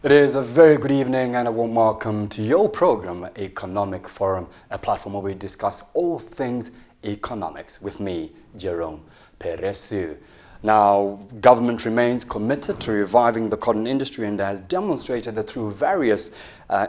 It is a very good evening and a warm welcome to your program, Economic Forum, a platform where we discuss all things economics with me, Jerome Peresu. Now, government remains committed to reviving the cotton industry and has demonstrated that through various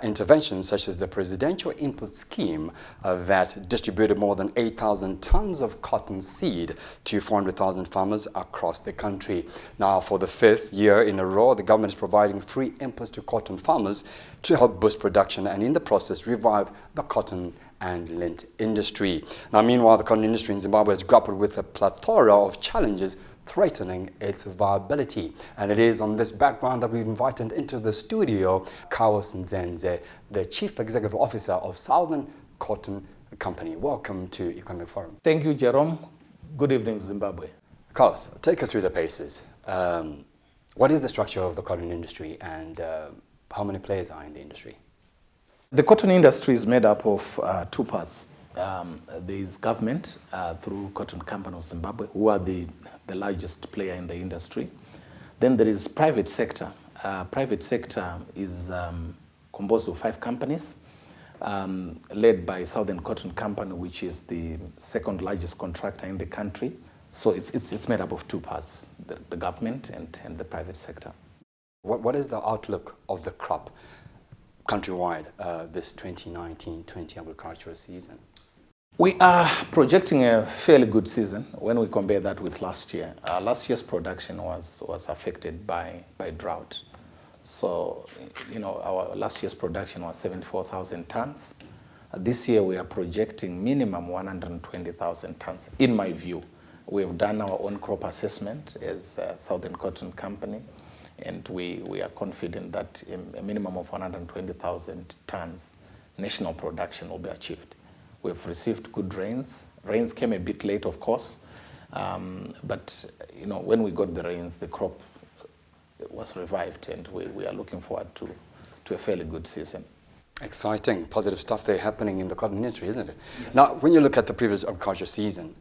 interventions, such as the Presidential Input Scheme that distributed more than 8,000 tons of cotton seed to 400,000 farmers across the country. Now, for the fifth year in a row, the government is providing free inputs to cotton farmers to help boost production and in the process revive the cotton and lint industry. Now, meanwhile, the cotton industry in Zimbabwe has grappled with a plethora of challenges threatening its viability. And it is on this background that we've invited into the studio CAOS NZENZE, the Chief Executive Officer of Southern Cotton Company. Welcome to Economic Forum. Thank you, Jerome. Good evening, Zimbabwe. CAOS, take us through the paces. What is the structure of the cotton industry and how many players are in the industry? The cotton industry is made up of two parts. There is government through Cotton Company of Zimbabwe, who are the largest player in the industry. Then there is private sector. Private sector is composed of 5 companies, led by Southern Cotton Company, which is the second largest contractor in the country. So it's made up of two parts, the government and the private sector. What is the outlook of the crop countrywide this 2019-20 agricultural season? We are projecting a fairly good season when we compare that with last year. Last year's production was affected by drought. So, our last year's production was 74,000 tons. This year we are projecting minimum 120,000 tons, in my view. We have done our own crop assessment as Southern Cotton Company, and we are confident that a minimum of 120,000 tons national production will be achieved. We've received good rains. Rains came a bit late, of course, but when we got the rains, the crop was revived, and we are looking forward to a fairly good season. Exciting, positive stuff there happening in the cotton industry, isn't it? Yes. Now, when you look at the previous agriculture season,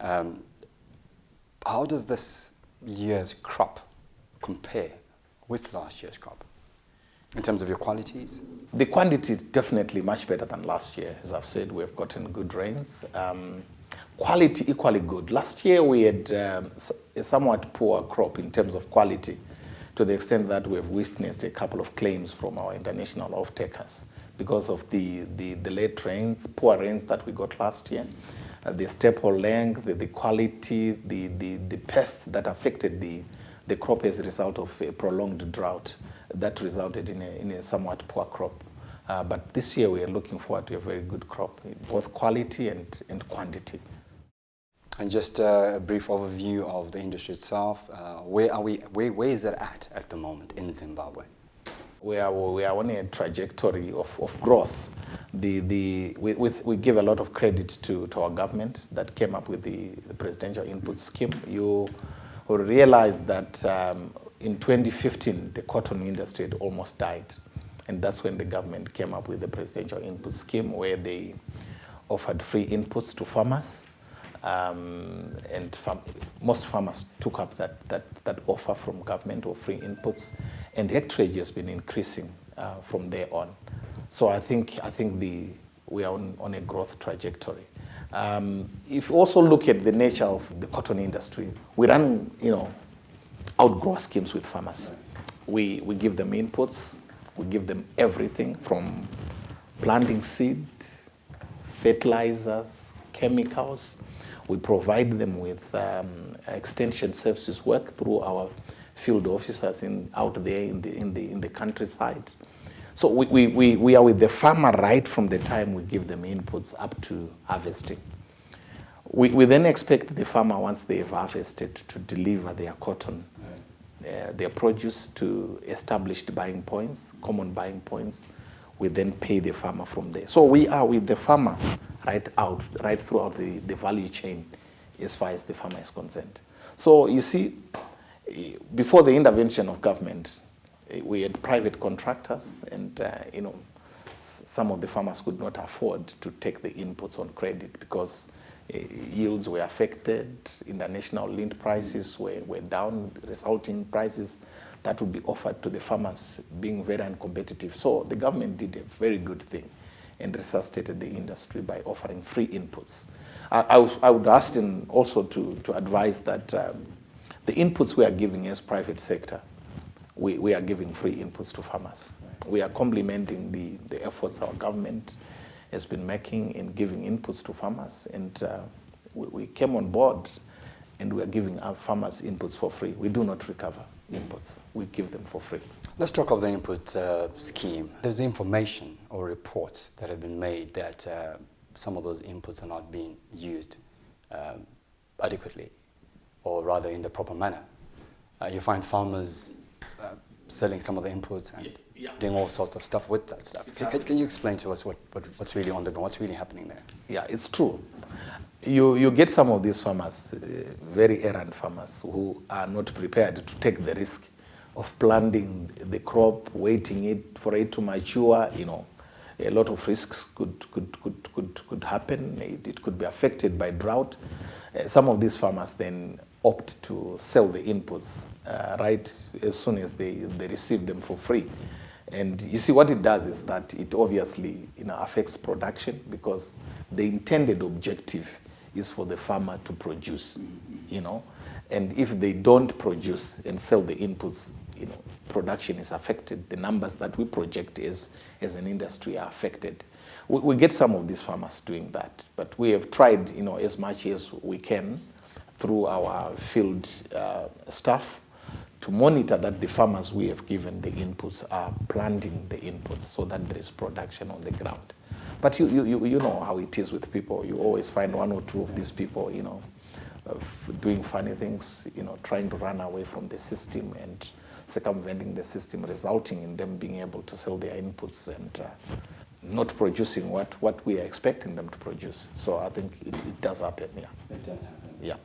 how does this year's crop compare with last year's crop in terms of your qualities? The quantity is definitely much better than last year. As I've said, we've gotten good rains. Quality equally good. Last year we had a somewhat poor crop in terms of quality, to the extent that we've witnessed a couple of claims from our international off-takers because of the late rains, poor rains that we got last year. The staple length, the quality, the pests that affected the crop as a result of a prolonged drought that resulted in a somewhat poor crop. But this year we are looking forward to a very good crop, both quality and quantity. And just a brief overview of the industry itself. Where is it at the moment in Zimbabwe? We are on a trajectory of growth. We give a lot of credit to our government that came up with the Presidential Input Scheme. You will realize that in 2015, the cotton industry had almost died. And that's when the government came up with the Presidential Input Scheme, where they offered free inputs to farmers. And most farmers took up that offer from government of free inputs. And hectarage has been increasing from there on. So I think we are on a growth trajectory. If you also look at the nature of the cotton industry, we run, outgrow schemes with farmers. We give them inputs, we give them everything from planting seed, fertilizers, chemicals. We provide them with extension services work through our field officers out there in the countryside. So we are with the farmer right from the time we give them inputs up to harvesting. We then expect the farmer, once they've harvested, to deliver their cotton, their produce to established buying points, common buying points. We then pay the farmer from there. So we are with the farmer right throughout the value chain as far as the farmer is concerned. So you see, before the intervention of government, we had private contractors, and some of the farmers could not afford to take the inputs on credit because yields were affected, international lint prices were down, resulting prices that would be offered to the farmers being very uncompetitive. So the government did a very good thing and resuscitated the industry by offering free inputs. I would ask them also to advise that the inputs we are giving as private sector, we are giving free inputs to farmers. We are complementing the efforts our government has been making in giving inputs to farmers, and we came on board and we are giving our farmers inputs for free. We do not recover inputs, we give them for free. Let's talk of the input scheme. There's information or reports that have been made that some of those inputs are not being used adequately, or rather in the proper manner. You find farmers selling some of the inputs and doing all sorts of stuff with that stuff. Can you explain to us what's really on the ground, what's really happening there? Yeah, it's true. You get some of these farmers, very errant farmers, who are not prepared to take the risk of planting the crop, waiting for it to mature. You know, a lot of risks could happen. It could be affected by drought. Some of these farmers then opt to sell the inputs right as soon as they receive them for free. And you see, what it does is that it obviously affects production, because the intended objective is for the farmer to produce, and if they don't produce and sell the inputs, production is affected. The numbers that we project as an industry are affected. We get some of these farmers doing that, but we have tried, as much as we can through our field staff to monitor that the farmers we have given the inputs are planting the inputs so that there is production on the ground. But you know how it is with people. You always find one or two of these people, doing funny things, trying to run away from the system and circumventing the system, resulting in them being able to sell their inputs and not producing what we are expecting them to produce. So I think it does happen, yeah. It does happen. Yeah.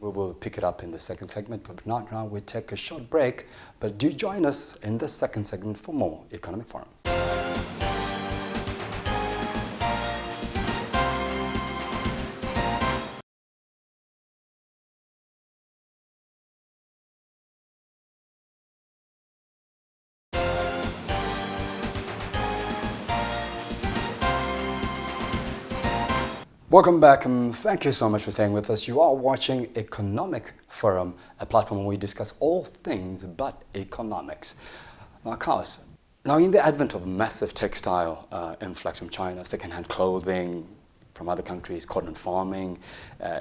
We will pick it up in the second segment, but not now. We'll take a short break. But do join us in the second segment for more Economic Forum. Welcome back, and thank you so much for staying with us. You are watching Economic Forum, a platform where we discuss all things but economics. Now, CAOS, in the advent of massive textile influx from China, second-hand clothing from other countries, cotton farming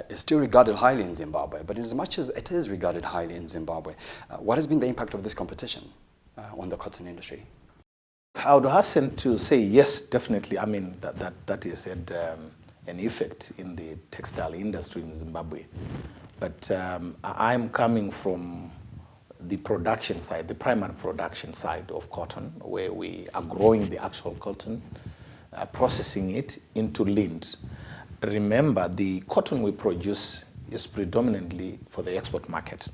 is still regarded highly in Zimbabwe. But as much as it is regarded highly in Zimbabwe, what has been the impact of this competition on the cotton industry? I would hasten to say yes, definitely. I mean, that is an effect in the textile industry in Zimbabwe. But I'm coming from the production side, the primary production side of cotton, where we are growing the actual cotton, processing it into lint. Remember, the cotton we produce is predominantly for the export market.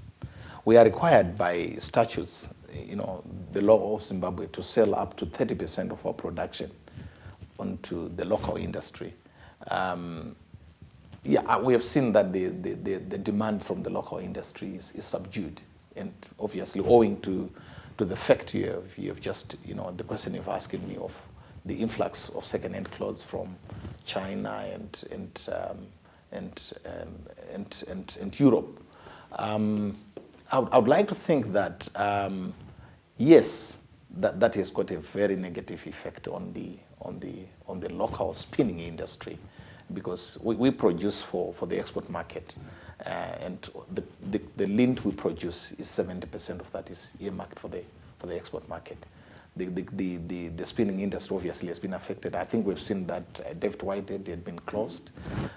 We are required by statutes, the law of Zimbabwe, to sell up to 30% of our production onto the local industry. We have seen that the demand from the local industry is subdued, and obviously owing to the fact you have just, the question you've asked me of the influx of second-hand clothes from China and Europe. I would like to think that yes, that has got a very negative effect on the local spinning industry, because we produce for the export market, and the lint we produce is 70% of that is earmarked for the export market. The spinning industry obviously has been affected. I think we've seen that David Whitehead had been closed,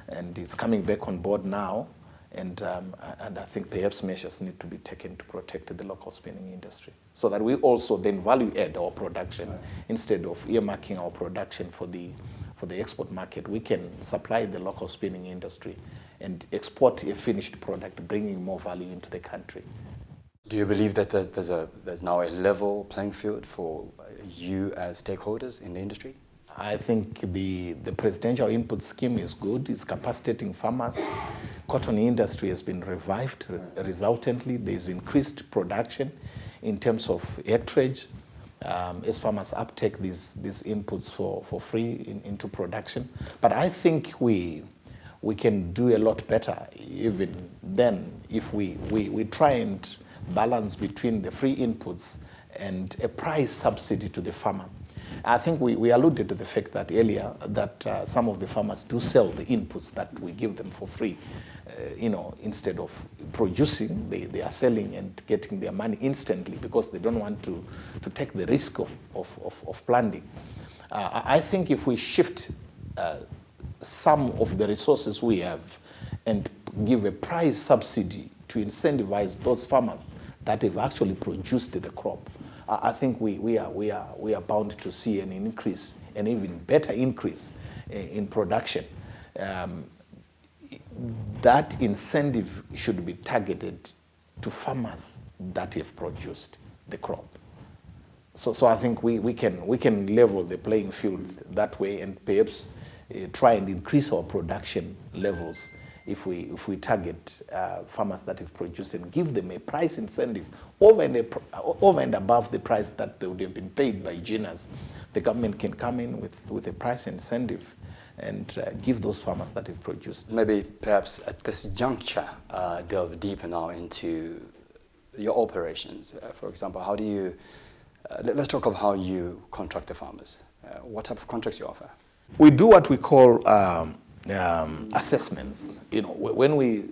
and it's coming back on board now. And I think perhaps measures need to be taken to protect the local spinning industry, so that we also then value add our production. Instead of earmarking our production for the export market, we can supply the local spinning industry and export a finished product, bringing more value into the country. Do you believe that there's now a level playing field for you as stakeholders in the industry? I think the presidential input scheme is good. It's capacitating farmers. Cotton industry has been revived resultantly. There's increased production in terms of hectarage as farmers uptake these inputs for free into production. But I think we can do a lot better even then if we try and balance between the free inputs and a price subsidy to the farmer. I think we alluded to the fact that earlier that some of the farmers do sell the inputs that we give them for free. Instead of producing, they are selling and getting their money instantly because they don't want to take the risk of planting. I think if we shift some of the resources we have and give a price subsidy to incentivize those farmers that have actually produced the crop, I think we are bound to see an increase, an even better increase in production. That incentive should be targeted to farmers that have produced the crop. So I think we can level the playing field that way and perhaps try and increase our production levels if we target farmers that have produced and give them a price incentive over and above the price that they would have been paid by GINAs. The government can come in with a price incentive and give those farmers that have produced. Maybe perhaps at this juncture, delve deeper now into your operations. For example, how do you, let's talk of how you contract the farmers. What type of contracts you offer? We do what we call assessments. When we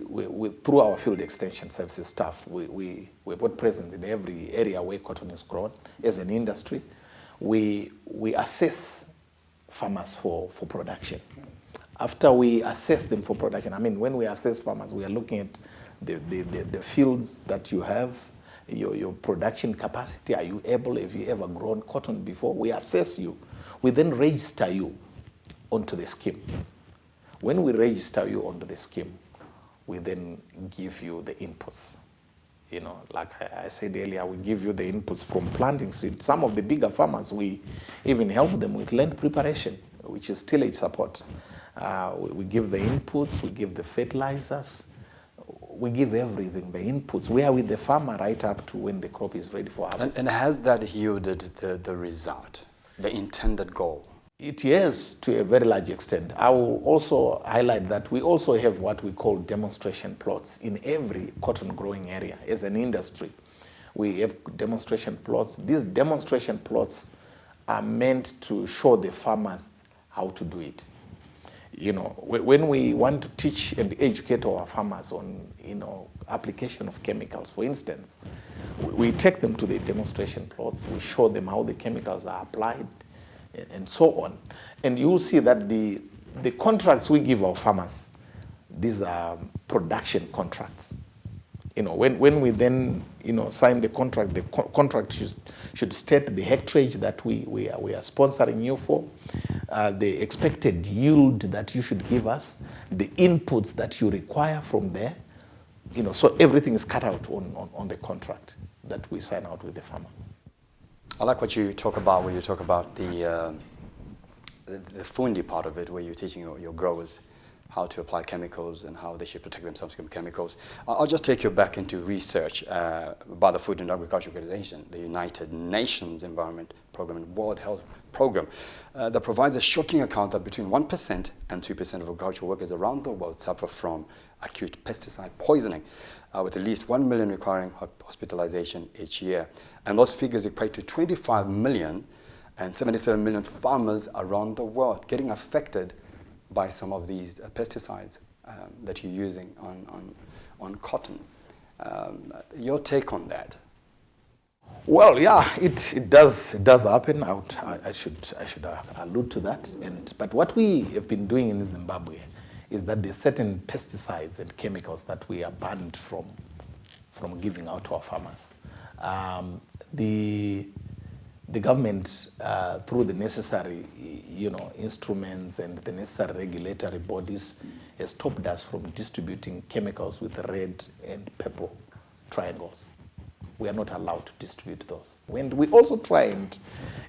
through our field extension services staff, we've got presence in every area where cotton is grown as an industry. We assess farmers for production. After we assess them for production, when we assess farmers, we are looking at the fields that you have, your production capacity. Are you able? Have you ever grown cotton before? We assess you. We then register you onto the scheme. When we register you onto the scheme, we then give you the inputs. Like I said earlier, we give you the inputs from planting seed. Some of the bigger farmers, we even help them with land preparation, which is tillage support. We give the inputs, we give the fertilizers, we give everything, the inputs. We are with the farmer right up to when the crop is ready for harvest. And has that yielded the result, the intended goal? It is to a very large extent. I will also highlight that we also have what we call demonstration plots in every cotton growing area as an industry. We have demonstration plots. These demonstration plots are meant to show the farmers how to do it. When we want to teach and educate our farmers on, application of chemicals, for instance, we take them to the demonstration plots. We show them how the chemicals are applied, and so on. And you'll see that the contracts we give our farmers, these are production contracts. When we then sign the contract should state the hectarage that we are sponsoring you for, the expected yield that you should give us, the inputs that you require from there. So everything is cut out on the contract that we sign out with the farmer. I like what you talk about when you talk about the fundi part of it, where you're teaching your growers how to apply chemicals and how they should protect themselves from chemicals. I'll just take you back into research by the Food and Agriculture Organization, the United Nations Environment Program and World Health Program, that provides a shocking account that between 1% and 2% of agricultural workers around the world suffer from acute pesticide poisoning, with at least 1 million requiring hospitalization each year. And those figures equate to 25 million and 77 million farmers around the world getting affected by some of these pesticides that you're using on cotton. Your take on that? Well, yeah, it does happen. I should allude to that. But what we have been doing in Zimbabwe is that there's certain pesticides and chemicals that we are banned from giving out to our farmers. The government, through the necessary, instruments and the necessary regulatory bodies, has stopped us from distributing chemicals with red and purple triangles. We are not allowed to distribute those. And we also try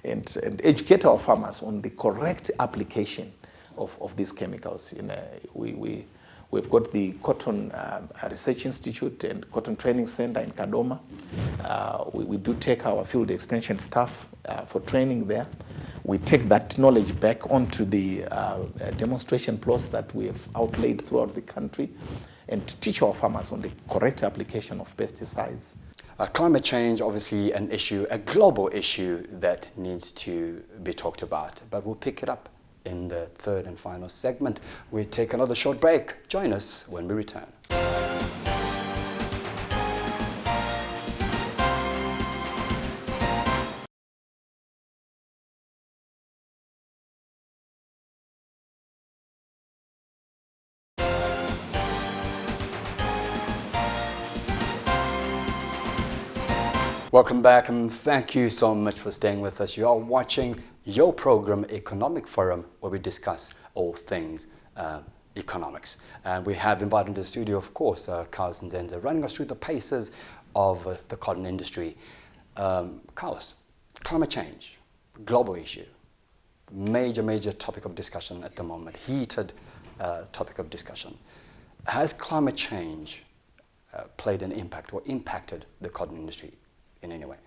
and educate our farmers on the correct application of these chemicals. We've got the Cotton Research Institute and Cotton Training Center in Kadoma. We do take our field extension staff for training there. We take that knowledge back onto the demonstration plots that we have outlaid throughout the country and teach our farmers on the correct application of pesticides. Climate change, obviously an issue, a global issue that needs to be talked about, but we'll pick it up in the third and final segment. We take another short break. Join us when we return. Welcome back, and thank you so much for staying with us. You are watching your program, Economic Forum, where we discuss all things economics. And we have invited into the studio, of course, CAOS and NZENZE, running us through the paces of the cotton industry. CAOS, climate change, global issue, major topic of discussion at the moment, heated topic of discussion. Has climate change played an impact or impacted the cotton industry in any way?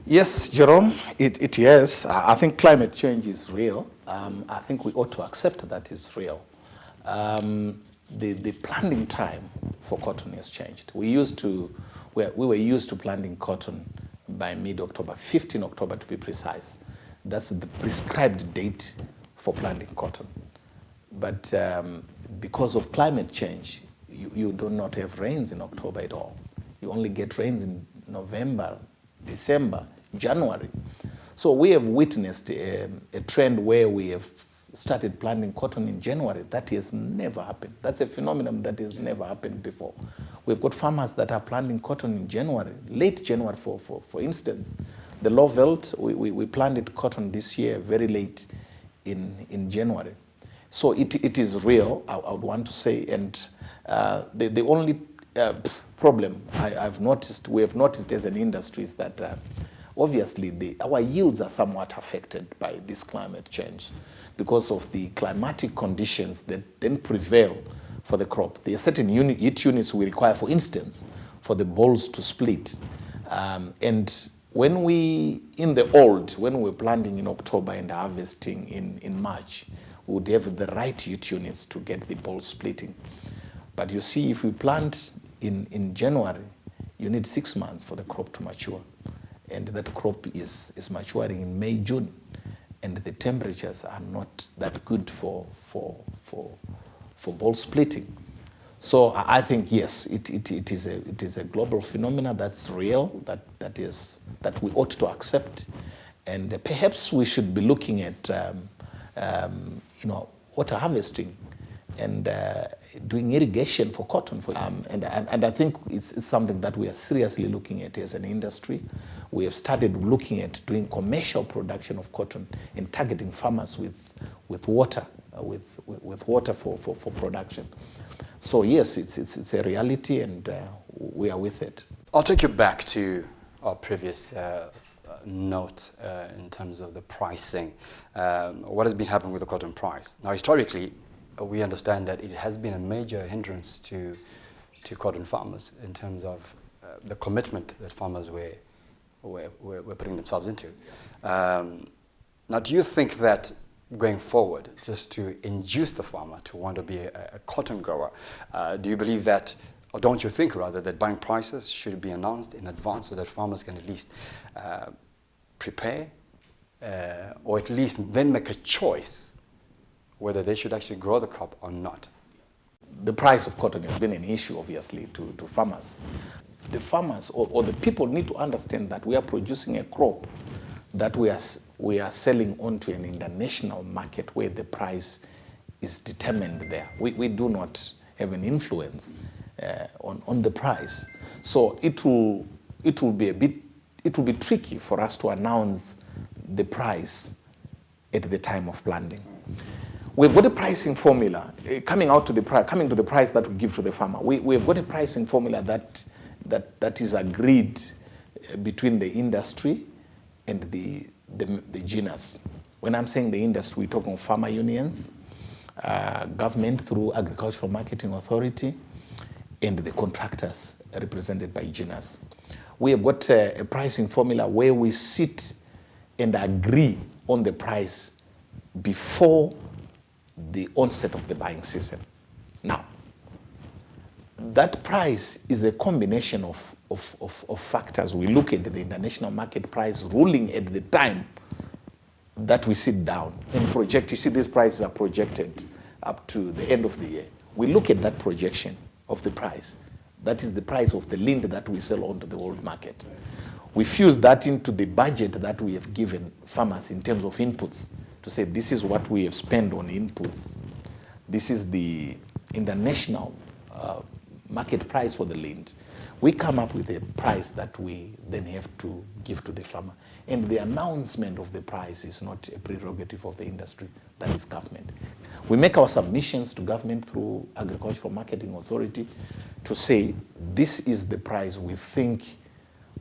Yes, Jerome, it is. I think climate change is real. I think we ought to accept that it's real. The planting time for cotton has changed. We were used to planting cotton by mid-October, 15 October to be precise. That's the prescribed date for planting cotton. But because of climate change, you do not have rains in October at all. You only get rains in November, December, January. So we have witnessed a trend where we have started planting cotton in January. That has never happened. That's a phenomenon that has never happened before. We've got farmers that are planting cotton in January, late January for instance. The Low Veld, we planted cotton this year very late in January. So it is real, I would want to say, and the only problem we have noticed as an industry is that obviously our yields are somewhat affected by this climate change because of the climatic conditions that then prevail for the crop. There are certain heat units we require, for instance, for the bolls to split. And when we were planting in October and harvesting in March, we would have the right heat units to get the bolls splitting. But you see, if we plant in January, you need 6 months for the crop to mature. And that crop is maturing in May, June. And the temperatures are not that good for ball splitting. So I think, yes, it is a global phenomenon that's real, that we ought to accept. And perhaps we should be looking at water harvesting and doing irrigation for cotton. And I think it's something that we are seriously looking at as an industry. We have started looking at doing commercial production of cotton and targeting farmers with water, with water for production. So yes, it's a reality, and we are with it. I'll take you back to our previous note in terms of the pricing. What has been happening with the cotton price? Now, historically, we understand that it has been a major hindrance to cotton farmers in terms of the commitment that farmers were putting themselves into. Now, do you think that going forward, just to induce the farmer to want to be a cotton grower, do you believe that, or don't you think rather, that buying prices should be announced in advance so that farmers can at least prepare or at least then make a choice whether they should actually grow the crop or not? The price of cotton has been an issue, obviously, to farmers. The farmers or the people need to understand that we are producing a crop that we are selling onto an international market where the price is determined there. We do not have an influence on the price. So it will be tricky for us to announce the price at the time of planting. We've got a pricing formula coming to the price that we give to the farmer. We've got a pricing formula that that is agreed between the industry and the GINAs. When I'm saying the industry, we're talking farmer unions, government through Agricultural Marketing Authority, and the contractors represented by GINAs. We have got a pricing formula where we sit and agree on the price before the onset of the buying season. Now, that price is a combination of factors. We look at the international market price ruling at the time that we sit down and project. You see, these prices are projected up to the end of the year. We look at that projection of the price. That is the price of the lind that we sell onto the world market. We fuse that into the budget that we have given farmers in terms of inputs to say this is what we have spent on inputs. This is the international market price for the lind. We come up with a price that we then have to give to the farmer. And the announcement of the price is not a prerogative of the industry, that is government. We make our submissions to government through Agricultural Marketing Authority to say this is the price we think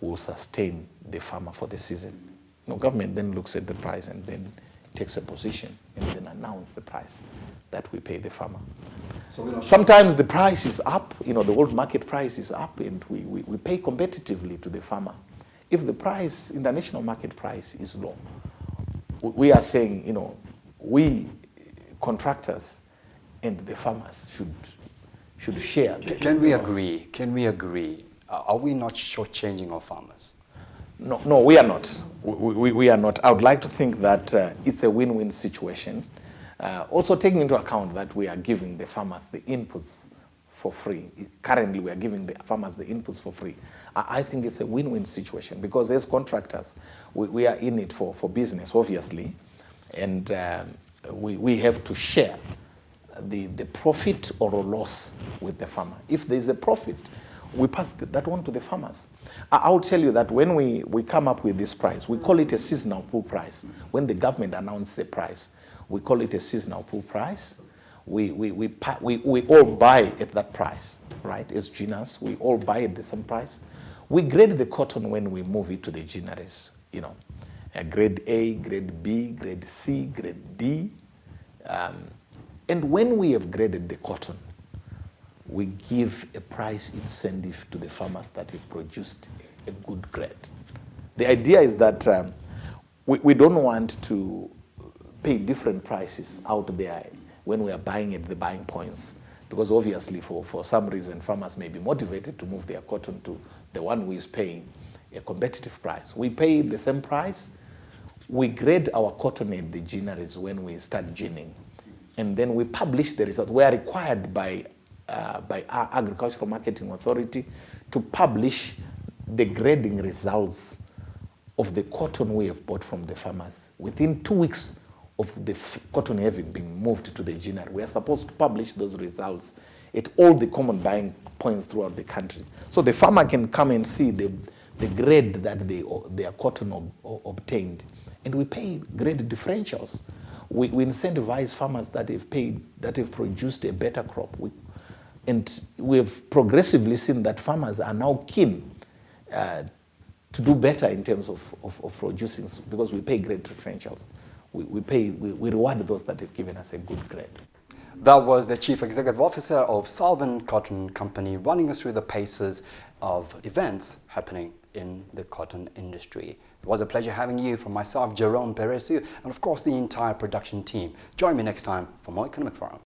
will sustain the farmer for the season. Government then looks at the price and then takes a position and then announce the price that we pay the farmer. So sometimes the price is up, the world market price is up, and we pay competitively to the farmer. If the price, international market price, is low, we are saying, we contractors and the farmers should share. Can we agree? Can we agree? Are we not shortchanging our farmers? No, we are not. We are not. I would like to think that it's a win-win situation. Also taking into account that we are giving the farmers the inputs for free. Currently, we are giving the farmers the inputs for free. I think it's a win-win situation because as contractors, we are in it for business, obviously, and we have to share the profit or loss with the farmer. If there is a profit, we pass that on to the farmers. I will tell you that when we come up with this price, we call it a seasonal pool price. When the government announces a price, we call it a seasonal pool price. We all buy at that price, right? As GINAs, we all buy at the same price. We grade the cotton when we move it to the GINAs, grade A, grade B, grade C, grade D. And when we have graded the cotton, we give a price incentive to the farmers that have produced a good grade. The idea is that we don't want to pay different prices out there when we are buying at the buying points, because obviously for some reason farmers may be motivated to move their cotton to the one who is paying a competitive price. We pay the same price. We grade our cotton at the GINAs when we start ginning, and then we publish the result. We are required by our Agricultural Marketing Authority to publish the grading results of the cotton we have bought from the farmers within 2 weeks of the cotton having been moved to the GINA. We are supposed to publish those results at all the common buying points throughout the country. So the farmer can come and see the grade that their cotton obtained. And we pay grade differentials. We incentivize farmers that have produced a better crop. And we have progressively seen that farmers are now keen to do better in terms of producing, because we pay grade differentials. We reward those that have given us a good grade. That was the Chief Executive Officer of Southern Cotton Company running us through the paces of events happening in the cotton industry. It was a pleasure having you, from myself, Jerome Peresu, and of course the entire production team. Join me next time for more Economic Forum.